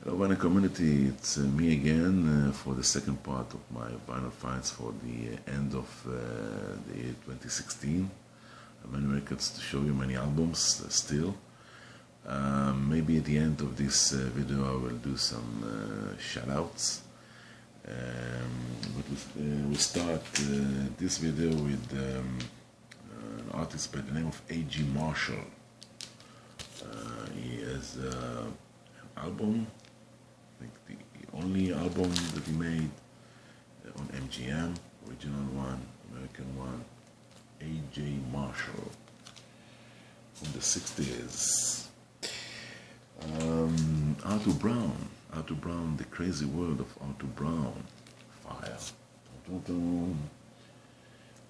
Hello vinyl community, it's me again for the second part of my vinyl finds for the end of the year 2016. Many records to show you, many albums still. Maybe at the end of this video I will do some shout-outs. But we'll start this video with an artist by the name of A.G. Marshall. He has an album, I think the only album that he made on MGM, original one, American one, A.J. Marshall from the 60s. Arthur Brown, The Crazy World of Arthur Brown, Fire.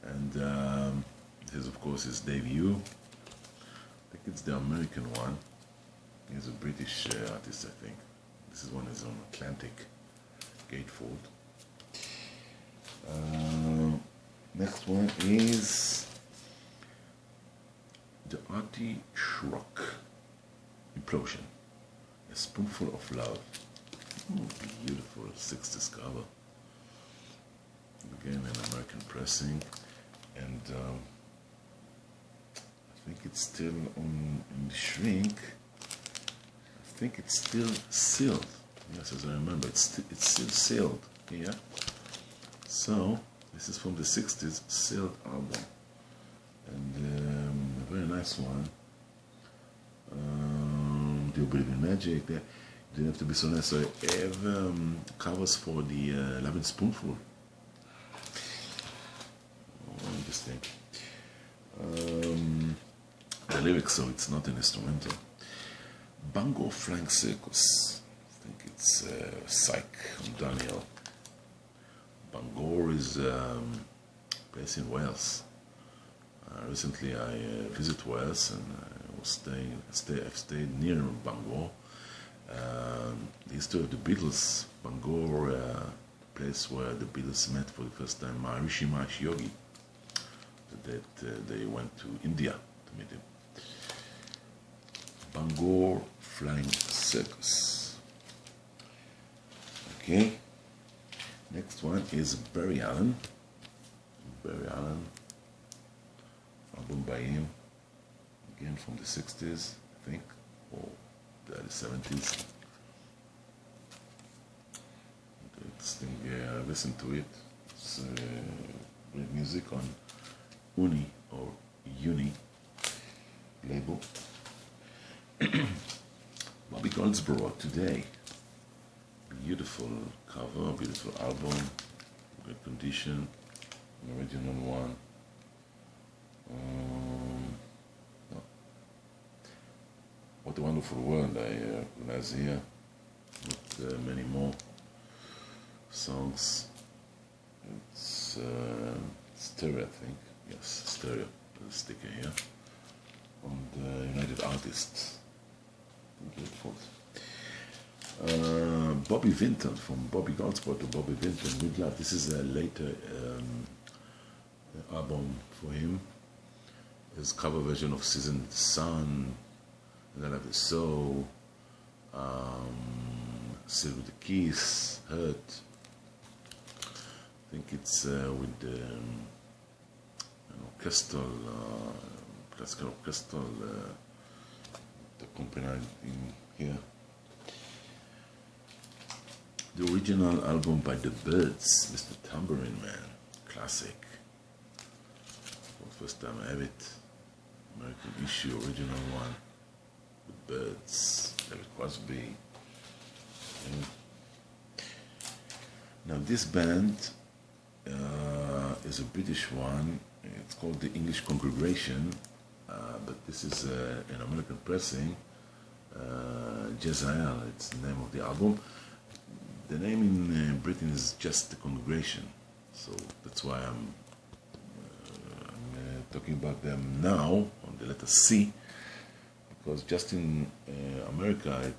And this of course is debut. I think it's the American one. He's a British artist, I think. This one is on Atlantic, Gatefold. Next one is the Artie Schrock, Implosion, A Spoonful of Love. Beautiful 60s cover. Again, an American pressing, and I think it's still in the shrink. I think it's still sealed. Yes, as I remember, it's still sealed here. So this is from the 60s, sealed album, and a very nice one. Do you believe in magic? There didn't have to be so nice. So I have covers for the Love and Spoonful. Oh, interesting. The lyrics, so it's not an instrumental. Bangor Flying Circus. I think it's Psych on Daniel. Bangor is a place in Wales. Recently I visited Wales and I was I've stayed near Bangor. The history of the Beatles, Bangor, place where the Beatles met for the first time, Maharishi Mahesh Yogi. That they went to India to meet him. Bangor Flying Circus. Okay. Next one is Barry Allen. Barry Allen. Album by him. Again from the 60s, I think, or the early 70s. This thing, listen to it. It's great music on Uni or Uni label. Bobby Goldsboro, Today. Beautiful cover, beautiful album, good condition, an original one. No. What a Wonderful World, I realize here, with many more songs. It's stereo, I think. Yes, stereo. The sticker here on the United Artists. Bobby Vinton, from Bobby Goldsboro to Bobby Vinton, Good Love. This is a later album for him. His cover version of Season Sun, And I Love It So, Still with the Kiss, Hurt. I think it's with the orchestral, classical orchestral accompanied in here. The original album by The Byrds, Mr. Tambourine Man, classic. For the first time I have it. American issue, original one. The Byrds, David Crosby. Now this band is a British one. It's called the English Congregation, but this is an American pressing. Jezreel, it's the name of the album. The name in Britain is just the Congregation, so that's why I'm talking about them now on the letter C, because just in America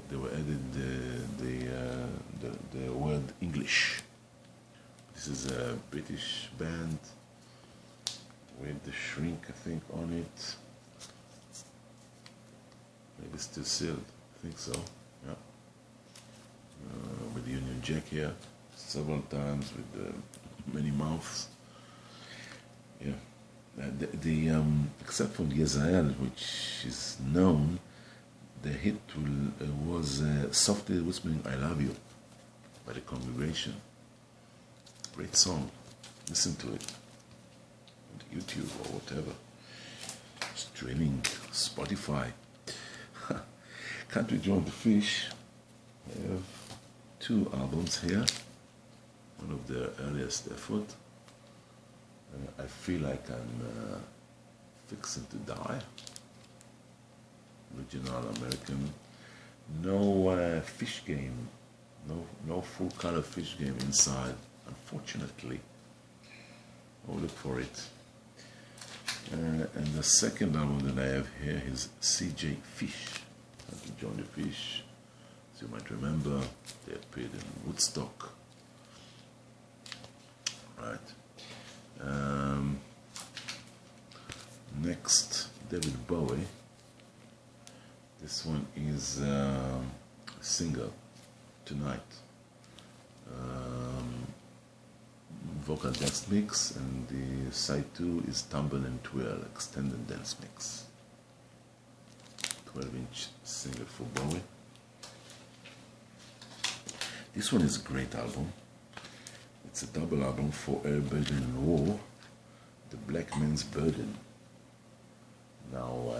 they were added the word English. This is a British band with the shrink, I think, on it. Maybe still sealed, I think so, yeah. Jack here several times with many mouths. Yeah, except from Yezael, which is known, the hit was Softly Whispering I Love You by the congregation. Great song. Listen to it on YouTube or whatever. Streaming, Spotify. Can't We Join the Fish? I have 2 albums here. One of their earliest effort. I feel like I'm fixing to die. Original American. No fish game. No full color fish game inside, unfortunately. I'll look for it. And the second album that I have here is CJ Fish. Can't We Join the Fish? As you might remember, they appeared in Woodstock. Right. Next, David Bowie. This one is Single, Tonight. Vocal dance mix, and the side 2 is Tumble and Twirl, extended dance mix. 12-inch single for Bowie. This one is a great album. It's a double album for Air Burden and War, The Black Man's Burden. Now,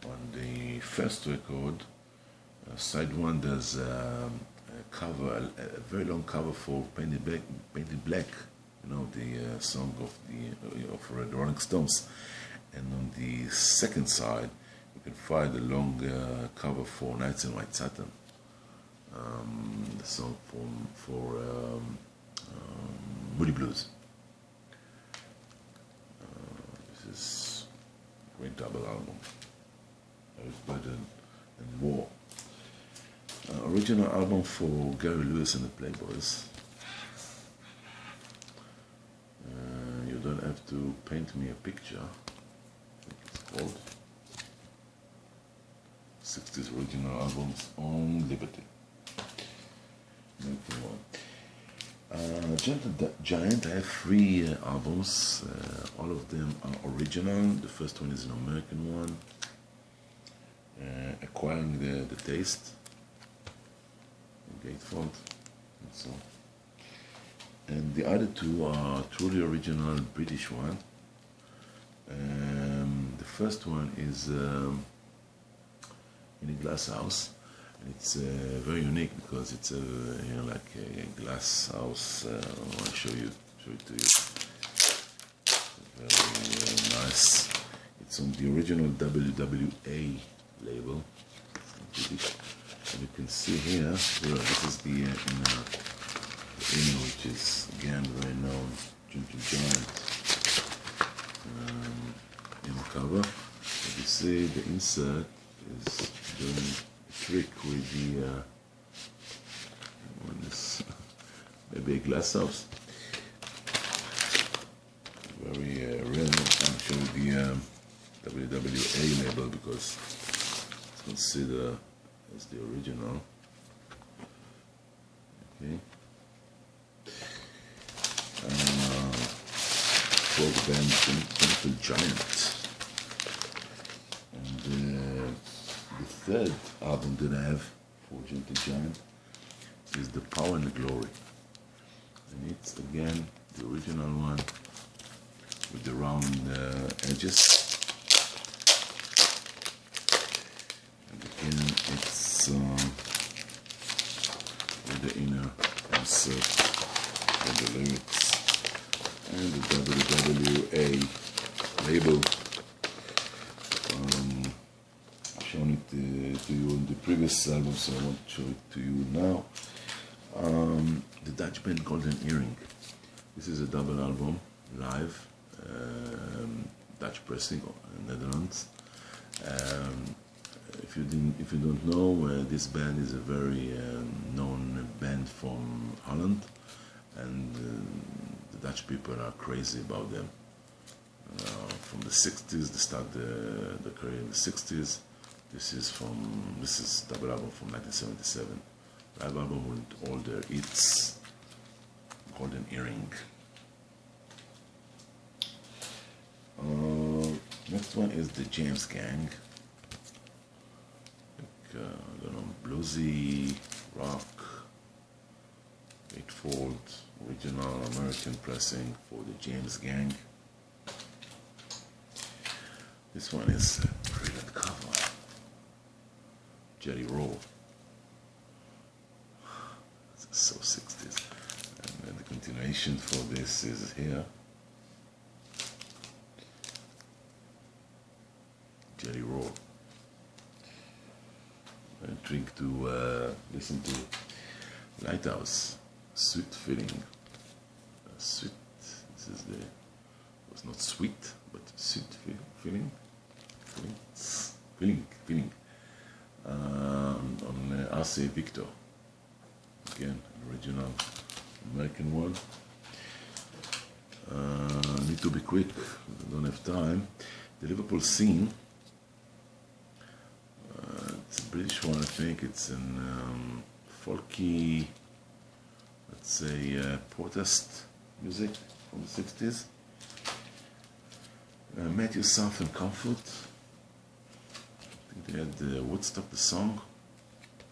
on the first record, side 1 does a very long cover for Painted Black, you know, the song of the Rolling Stones. And on the second side, you can find a long cover for Nights in White Satin, the song for Moody Blues. This is a great double album. There's Burden and War. Original album for Gary Lewis and the Playboys. You don't have to paint me a picture, I think it's called. 60s original albums on Liberty. Gentle Giant, I have 3 albums. All of them are original. The first one is an American one. Acquiring the Taste, Gatefold, and so. And the other 2 are truly original British one. The first one is In a Glass House, and it's very unique because it's like a glass house. I want to show it to you. Very nice. It's on the original WWA label, British. And you can see here, this is the inner, which is again very known, Gentle Giant inner cover. And you see the insert is doing a trick with the maybe a glass house. Very rare. I'm showing the WWA label because it's considered as the original. Okay. For the band Gentle Giant. And the third album that I have for Gentle Giant is The Power and the Glory. And it's again the original one with the round edges. And again it's with the inner insert for the lyrics and the WWA label. Shown it to you in the previous album, so I want to show it to you now. The Dutch band Golden Earring. This is a double album, live, Dutch pressing in Netherlands. If you don't know, this band is a very known band from Holland, and the Dutch people are crazy about them. From the 60s, they start the career in the 60s. This is double album from 1977. Live album with all their hits. Golden Earring. Next one is the James Gang. I don't know, bluesy, rock, gatefold, original American pressing for the James Gang. This one is a brilliant cover. Jelly Roll. This is so 60s. And the continuation for this is here. Jelly Roll. I drink to listen to Lighthouse. Sweet Feeling. Sweet. This is the. Was not sweet, but sweet feeling. Feeling. On RCA Victor. Again, an original American one. Need to be quick. I don't have time. The Liverpool Scene. It's a British one, I think. It's an folky, let's say, protest music from the 60s. Matthew South and Comfort. I think they had Woodstock, the song.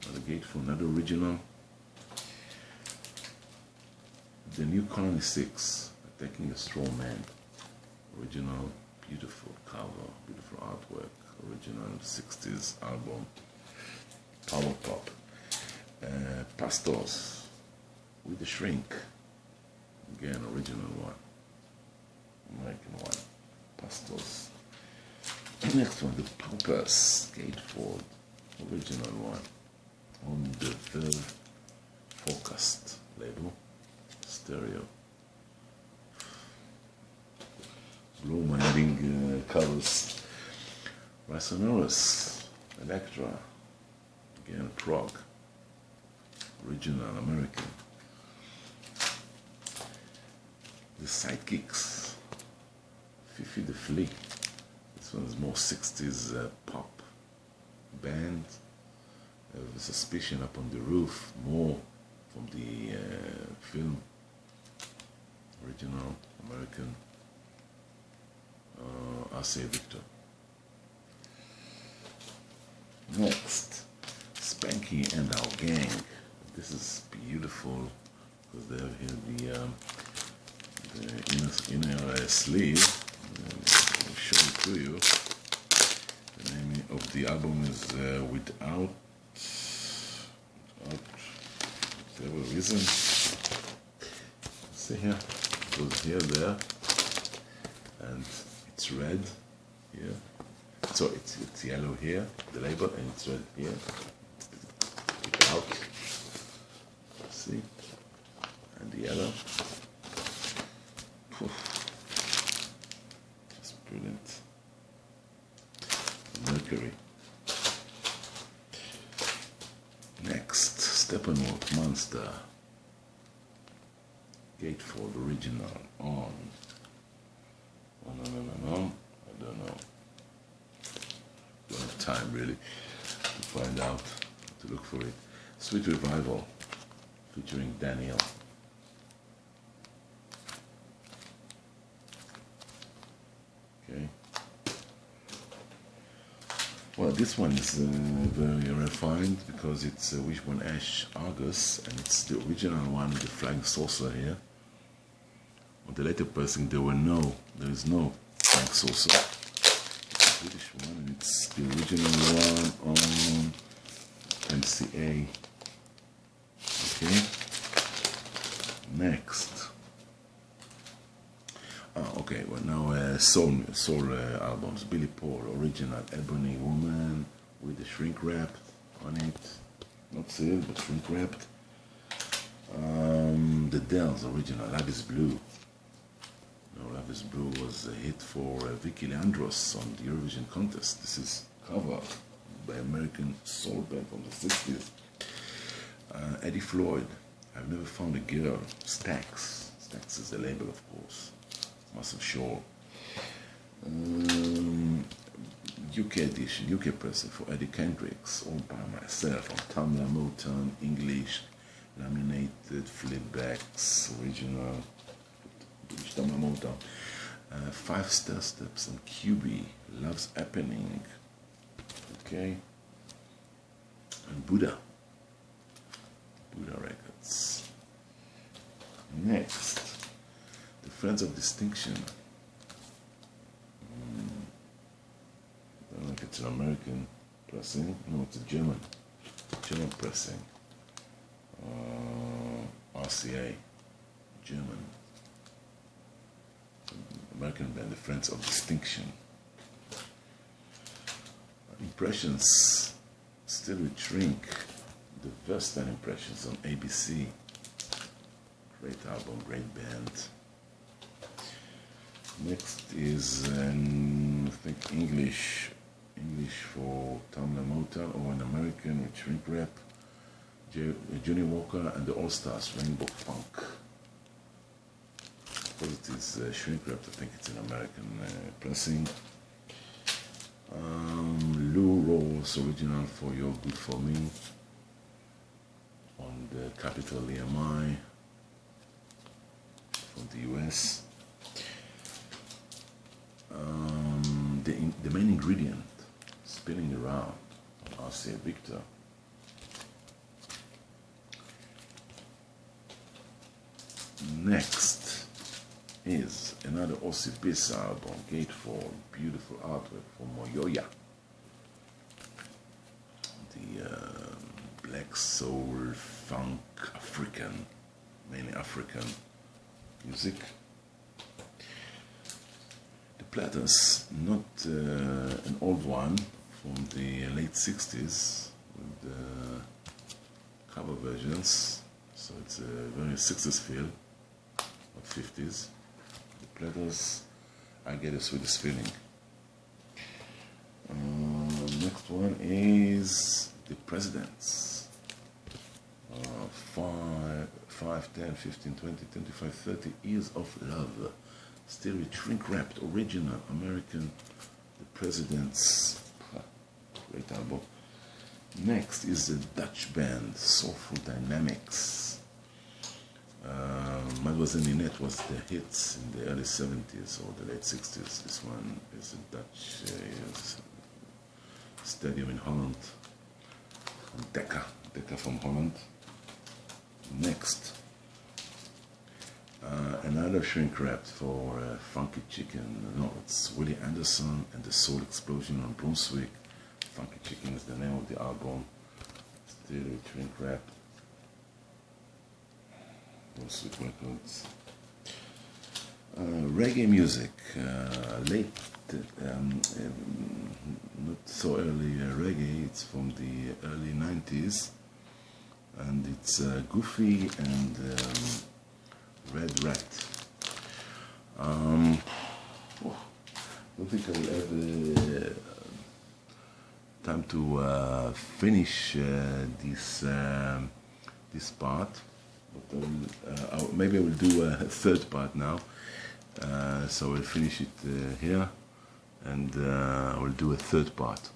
Another Gateful, another original. The New Colony 6, Attacking a Straw Man. Original, beautiful cover, beautiful artwork. Original 60s album. Power Pop. Pastors with the Shrink. Again, original one. American one. Pastors. Next one, the Poppers. Gatefold. Original one. On the Third Forecast label. Stereo. Blow-minding covers. Rhinoceros. Electra. Again, Prague. Original American. The Sidekicks. Fifi the Flea. This one is more 60s pop band. The Suspicion Up on the Roof. More from the film. Original American. RCA Victor. Next, Spanky and Our Gang. This is beautiful because they have here the inner sleeve. I'll show it to you. The name of the album is Without whatever reason. See here, it goes here, there, and it's red here. So it's yellow here, the label, and it's red here. Without, see, and the yellow. Just brilliant. Mercury. Next, Steppenwolf Monster. Gatefold original on. On. I don't know. Don't have time really to find out, to look for it. Sweet Revival featuring Daniel. Okay. Well, this one is very refined because it's Wishbone Ash Argus, and it's the original one with the flying saucer here. On the later pressing, there is no flying saucer. It's a British one, and it's the original one on MCA. Okay. Next. Okay, well now soul albums. Billy Paul, original Ebony Woman with the shrink wrapped on it. Not sealed, but shrink wrapped. The Dells, original Love is Blue. No, Love is Blue was a hit for Vicky Leandros on the Eurovision contest. This is covered by American soul band from the 60s. Eddie Floyd, I've Never Found a Girl. Stax. Stax is the label, of course. Muscle Shoal. UK edition, UK pressing for Eddie Kendricks, all by myself on Tamla Motown, English, laminated, flipbacks, original, British Tamla Motown. 5 Star Steps and QB, Love's Happening, okay, and Buddha Records. Next, the Friends of Distinction. I don't know if it's an American pressing. No, it's a German pressing. RCA, German. American band, the Friends of Distinction. Impressions, Still with Shrink, the Versatile Impressions on ABC. Great album, great band. Next is, I think, English for Tamla Motown, or an American with Shrink Rap, Johnny Walker and the All Stars, Rainbow Funk. Because it is Shrink Rap, I think it's an American pressing. Lou Rawls original for You're Good For Me on the Capital EMI from the US. The Main Ingredient, Spinning Around, RCA Victor. Next is another OCPS album, Gatefold, beautiful artwork from Moyoya. The black soul, funk, African, mainly African music. The platters, not an old one from the late 60s with cover versions, so it's a very 60s feel, not 50s. The platters, I get a Swedish feeling. Next one is The Presidents. 5, 10, 15, 20, 25, 30 Years of Love. Still with Shrink Wrapped, original American, The Presidents. Great album. Next is the Dutch band, Soulful Dynamics. Mademoiselle Ninette was the hits in the early 70s or the late 60s. This one is a Dutch stadium in Holland. Decca from Holland. Next, another Shrink Wrapped for Funky Chicken. No, it's Willie Anderson and the Soul Explosion on Brunswick. Funky Chicken is the name of the album. Still with Shrink Wrapped. Brunswick Records. Reggae music, late, not so early reggae. It's from the early 90s, and it's Goofy and Red Rat. I don't think I will have time to finish this part, but maybe I will do a third part now. So I'll finish it here, and I will do a third part.